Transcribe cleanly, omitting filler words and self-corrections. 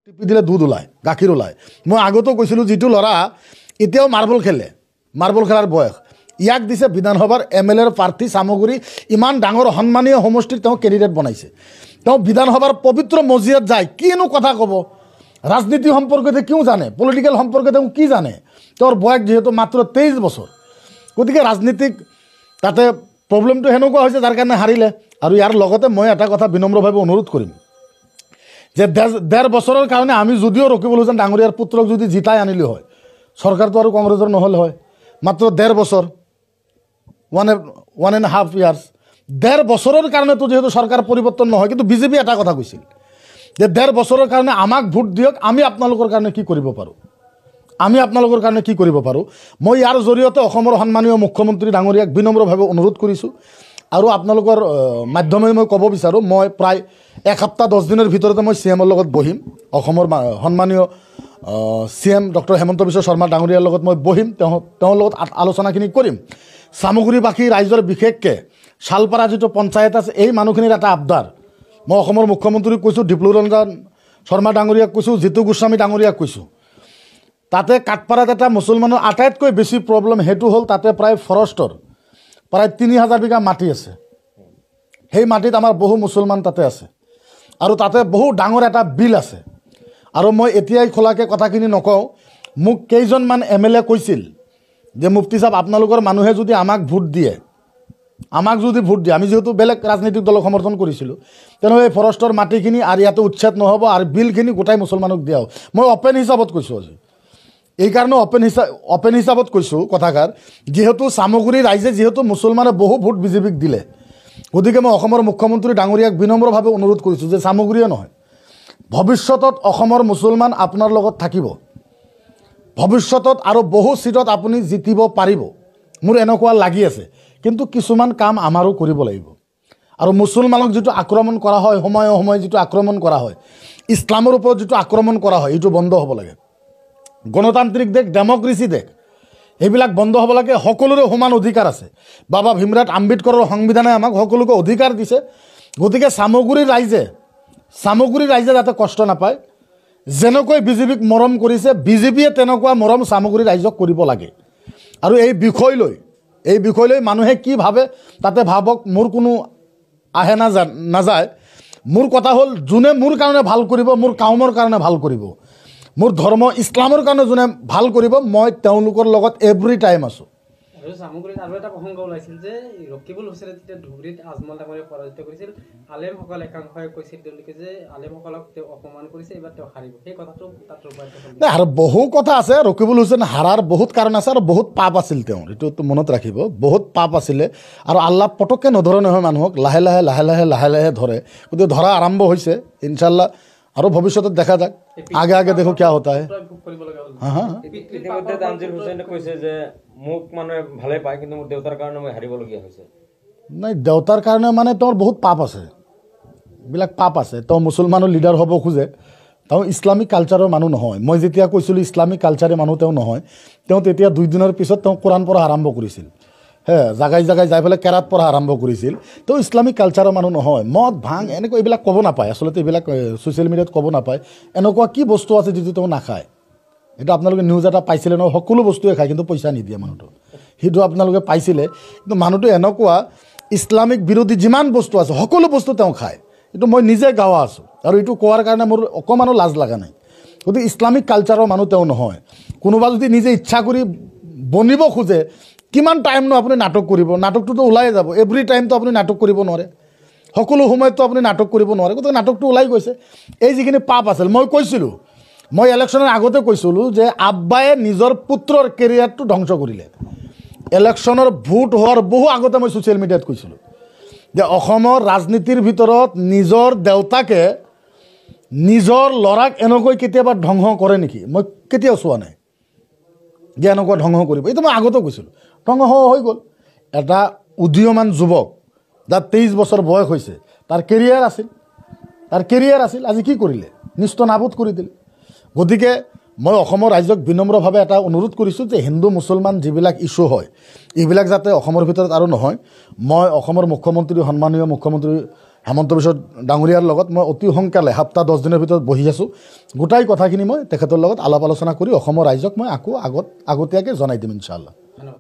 টিপি দিলে দুধ ওলায়, গাখীৰ ওলায়। মই আগতেও কৈছিলোঁ যিটো ল'ৰা এতিয়াও মাৰ্বল খেলে, মাৰ্বল খেলাৰ বয়স, ইয়াক দিছে বিধানসভাৰ MLA প্ৰাৰ্থী চামগুৰি, ইমান ডাঙৰ সন্মানীয় সমষ্টিত তেওঁ কেণ্ডিডেট বনাইছে। তেওঁ বিধানসভাৰ পবিত্ৰ মজিয়াত যায়, কিনো কথা ক'ব? ৰাজনীতি সম্পৰ্কে কিয় জানে? পলিটিকেল সম্পৰ্কে তেওঁ কি জানে? তেওঁৰ বয়স যিহেতু মাত্ৰ 23 বছৰ। গতিকে ৰাজনীতিক তাতে প্ৰব্লেমটো সেনেকুৱা হৈছে যাৰ কাৰণে হাৰিলে। আৰু ইয়াৰ লগতে মই এটা কথা বিনম্ৰভাৱে অনুৰোধ কৰিম যে 1.5 বছৰৰ কাৰণে আমি যদিও ৰকিবুল হুছেইন ডাঙৰীয়াৰ পুত্ৰক যদি জিতাই আনিলোঁ হয়, চৰকাৰটো আৰু কংগ্ৰেছৰ নহ'ল হয়। মাত্ৰ 1.5 বছৰ, 1.5 years, 1.5 বছৰৰ কাৰণেতো যিহেতু চৰকাৰ পৰিৱৰ্তন নহয়, কিন্তু বিজেপি এটা কথা কৈছিল যে 1.5 বছৰৰ কাৰণে আমাক ভোট দিয়ক, আমি আপোনালোকৰ কাৰণে কি কৰিব পাৰোঁ, আমি আপোনালোকৰ কাৰণে কি কৰিব পাৰোঁ। মই ইয়াৰ জৰিয়তে অসমৰ সন্মানীয় মুখ্যমন্ত্ৰী ডাঙৰীয়াক বিনম্ৰভাৱে অনুৰোধ কৰিছোঁ। আৰু আপোনালোকৰ মাধ্যমেৰে মই ক'ব বিচাৰোঁ, মই প্ৰায় 1 সপ্তাহ 10 দিনৰ ভিতৰতে মই CMৰ লগত বহিম, অসমৰ সন্মানীয় CM ডক্টৰ হেমন্ত বিশ্ব শৰ্মা ডাঙৰীয়াৰ লগত মই বহিম, তেওঁৰ লগত আলোচনাখিনি কৰিম। চামগুৰিবাসী ৰাইজৰ বিশেষকৈ শালপাৰা যিটো পঞ্চায়ত আছে, এই মানুহখিনিৰ এটা আবদাৰ মই অসমৰ মুখ্যমন্ত্ৰীক কৈছোঁ, ডিপ্লুৰঞ্জন শৰ্মা ডাঙৰীয়াক কৈছোঁ, জিতু গোস্বামী ডাঙৰীয়াক কৈছোঁ। তাতে কাঠপাৰাত এটা মুছলমানৰ আটাইতকৈ বেছি প্ৰব্লেম সেইটো হ'ল তাতে প্ৰায় ফৰেষ্টৰ প্ৰায় 3000 বিঘা মাটি আছে। সেই মাটিত আমাৰ বহু মুছলমান তাতে আছে আৰু তাতে বহু ডাঙৰ এটা বিল আছে। আৰু মই এতিয়াই খোলাকৈ কথাখিনি নকওঁ, মোক কেইজনমান MLA কৈছিল যে মুফতি সাহেব আপোনালোকৰ মানুহে যদি আমাক ভোট দিয়ে, আমি যিহেতু বেলেগ ৰাজনৈতিক দলক সমৰ্থন কৰিছিলোঁ, তেনেহ'লে এই ফৰেষ্টৰ মাটিখিনি আৰু ইয়াতে উচ্ছেদ নহ'ব আৰু বিলখিনি গোটাই মুছলমানক দিয়া হ'ব। মই অপেন হিচাপত কৈছোঁ আজি, এইকাৰণে অপেন হিচাপত কৈছোঁ কথাষাৰ, যিহেতু চামগুৰি ৰাইজে যিহেতু মুছলমানে বহু ভোট বিজেপিক দিলে, গতিকে মই অসমৰ মুখ্যমন্ত্ৰী ডাঙৰীয়াক বিনম্ৰভাৱে অনুৰোধ কৰিছোঁ যে চামগুৰিয়ে নহয়, ভৱিষ্যতত অসমৰ মুছলমান আপোনাৰ লগত থাকিব, ভৱিষ্যতত আৰু বহু চিটত আপুনি জিতিব পাৰিব, মোৰ এনেকুৱা লাগি আছে। কিন্তু কিছুমান কাম আমাৰো কৰিব লাগিব। আৰু মুছলমানক যিটো আক্ৰমণ কৰা হয়, সময়ে সময়ে যিটো আক্ৰমণ কৰা হয়, ইছলামৰ ওপৰত যিটো আক্ৰমণ কৰা হয়, এইটো বন্ধ হ'ব লাগে। গণতান্ত্ৰিক দেশ, ডেমক্ৰেচি দেশ, এইবিলাক বন্ধ হ'ব লাগে। সকলোৰে সমান অধিকাৰ আছে। বাবা ভীমৰাট আম্বেদকৰৰ সংবিধানে আমাক সকলোকে অধিকাৰ দিছে। গতিকে চামগুৰিৰ ৰাইজে যাতে কষ্ট নাপায়, যেনেকৈ বিজেপিক মৰম কৰিছে, বিজেপিয়ে তেনেকুৱা মৰম চামগুৰি ৰাইজক কৰিব লাগে। আৰু এই বিষয় লৈ মানুহে কি ভাবে তাতে ভাবক, মোৰ কোনো আহে নাযায়। মোৰ কথা হ'ল, যোনে মোৰ কাৰণে ভাল কৰিব, মোৰ কামৰ কাৰণে ভাল কৰিব, মোৰ ধৰ্ম ইছলামৰ কাৰণে যোনে ভাল কৰিব, মই তেওঁলোকৰ লগত এভৰি টাইম আছোঁ। আৰু চামগুৰিত আৰু এটা প্ৰসংগ ওলাইছিল যে ৰকিবুল হুছেইনে যেতিয়া ধুবুৰীত আজমল ডাঙৰীয়াক পৰাজিত কৰিছিল, আলেমসকল একাংশই কৈছিল তেওঁলোকে যে আলেমসকলক তেওঁ অপমান কৰিছে, এইবাৰ তেওঁ হাৰিব। সেই কথাটো তাত ৰূপায়িত হ'ল। আৰু বহু কথা আছে, ৰকিবুল হুছেইন হাৰাৰ বহুত কাৰণ আছে আৰু বহুত পাপ আছিল তেওঁৰ, এইটো মনত ৰাখিব, বহুত পাপ আছিলে। আৰু আল্লাহ পটককৈ নধৰে নহয় মানুহক, লাহে লাহে ধৰে। গতিকে ধৰা আৰম্ভ হৈছে, ইনশাল্লাহ আৰু ভৱিষ্যতত দেখা যাক, আগে দেখো কিয় হতা হে। ইতিমধ্যে তানজিৰ হুছেইনে কৈছে যে মোক মানুহে ভালে পায়, কিন্তু মোৰ দেউতাৰ কাৰণে মই হাৰিবলগীয়া হৈছে। নাই, দেউতাৰ কাৰণে মানে তেওঁৰ বহুত পাপ আছে, এইবিলাক পাপ আছে। তেওঁ মুছলমানৰ লিডাৰ হ'ব খোজে, তেওঁ ইছলামিক কালচাৰৰ মানুহ নহয়। মই যেতিয়া কৈছিলোঁ ইছলামিক কালচাৰৰ মানুহ তেওঁ নহয়, তেওঁ তেতিয়া 2 দিনৰ পিছত তেওঁ কোৰাণ পঢ়া আৰম্ভ কৰিছিল। জাগাই যাই পেলাই কেৰাত পঢ়া আৰম্ভ কৰিছিল। তেওঁ ইছলামিক কালচাৰৰ মানুহ নহয়। মদ ভাং এনেকুৱা এইবিলাক ক'ব নাপায়, আচলতে এইবিলাক ছ'চিয়েল মিডিয়াত ক'ব নাপায়। এনেকুৱা কি বস্তু আছে যিটো তেওঁ নাখায়, সেইটো আপোনালোকে নিউজ এটা পাইছিলে নহয়, সকলো বস্তুৱে খায় কিন্তু পইচা নিদিয়ে মানুহটো, সেইটো আপোনালোকে পাইছিলে। কিন্তু মানুহটো এনেকুৱা, ইছলামিক বিৰোধী যিমান বস্তু আছে সকলো বস্তু তেওঁ খায়, এইটো মই নিজে গাৱা আছোঁ। আৰু এইটো কোৱাৰ কাৰণে মোৰ অকণমানো লাজ লগা নাই। গতিকে ইছলামিক কালচাৰৰ মানুহ তেওঁ নহয়। কোনোবা যদি নিজে ইচ্ছা কৰি বনিব খোজে, কিমান টাইমনো আপুনি নাটক কৰিব? নাটকটোতো ওলাই যাব, এভৰি টাইমটো আপুনি নাটক কৰিব নোৱাৰে, সকলো সময়ততো আপুনি নাটক কৰিব নোৱাৰে। গতিকে নাটকটো ওলাই গৈছে। এই যিখিনি পাপ আছিল, মই কৈছিলোঁ, মই ইলেকশ্যনৰ আগতে কৈছিলোঁ যে আব্বায়ে নিজৰ পুত্ৰৰ কেৰিয়াৰটো ধ্বংস কৰিলে। ইলেকশ্যনৰ ভোট হোৱাৰ বহু আগতে মই ছ'চিয়েল মিডিয়াত কৈছিলোঁ যে অসমৰ ৰাজনীতিৰ ভিতৰত নিজৰ দেউতাকে নিজৰ ল'ৰাক এনেকৈ কেতিয়াবা ধ্বংস কৰে নেকি? মই কেতিয়াও চোৱা নাই যে এনেকুৱা ধ্বংস কৰিব। এইটো মই আগতেও কৈছিলোঁ, ধ্বংস হৈ গ'ল। এটা উদীয়মান যুৱক, যাৰ 23 বছৰ বয়স হৈছে, তাৰ কেৰিয়াৰ আছিল, আজি কি কৰিলে? নিস্ত নাবুদ কৰি দিলে। গতিকে মই অসমৰ ৰাইজক বিনম্ৰভাৱে এটা অনুৰোধ কৰিছোঁ যে হিন্দু মুছলমান যিবিলাক ইছ্যু হয়, এইবিলাক যাতে অসমৰ ভিতৰত আৰু নহয়। মই অসমৰ সন্মানীয় মুখ্যমন্ত্ৰী হেমন্ত বিশ্ব ডাঙৰীয়াৰ লগত মই অতি সোনকালে সপ্তাহ 10 দিনৰ ভিতৰত বহি আছোঁ গোটাই কথাখিনি মই তেখেতৰ লগত আলাপ আলোচনা কৰি অসমৰ ৰাইজক মই আকৌ আগতীয়াকৈ জনাই দিম ইনশাআল্লাহ। ধন্যবাদ।